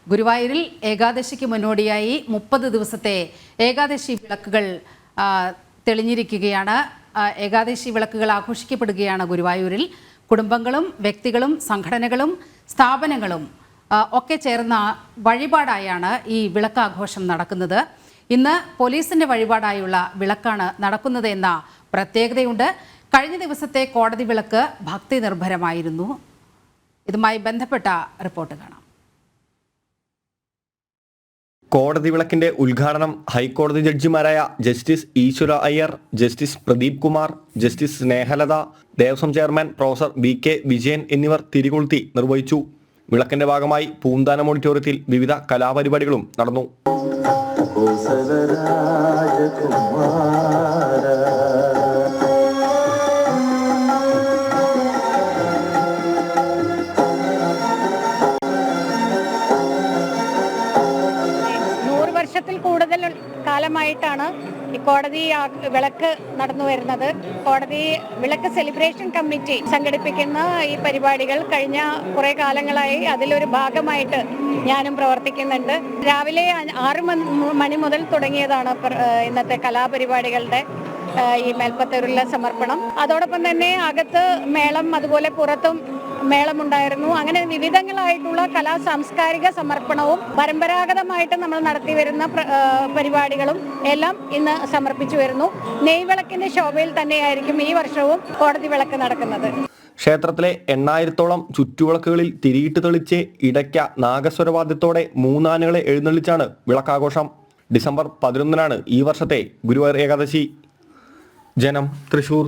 ഗുരുവായൂരിൽ ഏകാദശിക്ക് മുന്നോടിയായി 30 ദിവസത്തെ ഏകാദശി വിളക്കുകൾ തെളിഞ്ഞിരിക്കുകയാണ്. ഏകാദശി വിളക്കുകൾ ആഘോഷിക്കപ്പെടുകയാണ് ഗുരുവായൂരിൽ. കുടുംബങ്ങളും വ്യക്തികളും സംഘടനകളും സ്ഥാപനങ്ങളും ഒക്കെ ചേർന്ന വഴിപാടായാണ് ഈ വിളക്കാഘോഷം നടക്കുന്നത്. ഇന്ന് പോലീസിന്റെ വഴിപാടായുള്ള വിളക്കാണ് നടക്കുന്നത് എന്ന പ്രത്യേകതയുണ്ട്. കഴിഞ്ഞ ദിവസത്തെ കോടതി വിളക്ക് ഭക്തി നിർഭരമായിരുന്നു. ഇതുമായി ബന്ധപ്പെട്ട റിപ്പോർട്ട് കാണാം. കോടതി വിളക്കിന്റെ ഉദ്ഘാടനം ഹൈക്കോടതി ജഡ്ജിമാരായ ജസ്റ്റിസ് ഈശ്വര Iyer, justice Pradeep Kumar, justice Snehalatha, Devaswom chairman professor BK Vijayan എന്നിവർ തിരികൊളുത്തി നിർവഹിച്ചു. വിളക്കിന്റെ ഭാഗമായി പൂന്താനം ഓഡിറ്റോറിയത്തിൽ വിവിധ കലാപരിപാടികളും നടന്നു. വർഷത്തിൽ കൂടുതൽ കാലമായിട്ടാണ് ഈ കോടതി വിളക്ക് നടന്നു വരുന്നത്. കോടതി വിളക്ക് സെലിബ്രേഷൻ കമ്മിറ്റി സംഘടിപ്പിക്കുന്ന ഈ പരിപാടികൾ കഴിഞ്ഞ കുറെ കാലങ്ങളായി അതിലൊരു ഭാഗമായിട്ട് ഞാനും പ്രവർത്തിക്കുന്നുണ്ട്. രാവിലെ 6 മണി മുതൽ തുടങ്ങിയതാണ് ഇന്നത്തെ കലാപരിപാടികളുടെ ഈ മേൽപ്പത്തൂരിലെ സമർപ്പണം. അതോടൊപ്പം തന്നെ അകത്ത് മേളം, അതുപോലെ പുറത്തും മേളമുണ്ടായിരുന്നു. അങ്ങനെ വിവിധങ്ങളായിട്ടുള്ള കലാ സാംസ്കാരിക സമർപ്പണവും പരമ്പരാഗതമായിട്ട് നമ്മൾ നടത്തി വരുന്ന പരിപാടികളും എല്ലാം ഇന്ന് സമർപ്പിച്ചു വരുന്നു. നെയ്വിളക്കിന്റെ ശോഭയിൽ തന്നെയായിരിക്കും ഈ വർഷവും കോടതി വിളക്ക് നടക്കുന്നത്. ക്ഷേത്രത്തിലെ 8000-ഓളം ചുറ്റുവിളക്കുകളിൽ തിരിയിട്ട് തെളിച്ച് ഇടയ്ക്ക നാഗസ്വരവാദ്യത്തോടെ 3 ആനകളെ എഴുന്നള്ളിച്ചാണ് വിളക്കാഘോഷം. ഡിസംബർ 11-നാണ് ഈ വർഷത്തെ ഗുരുവായൂർ ഏകാദശി. ജനം, തൃശൂർ.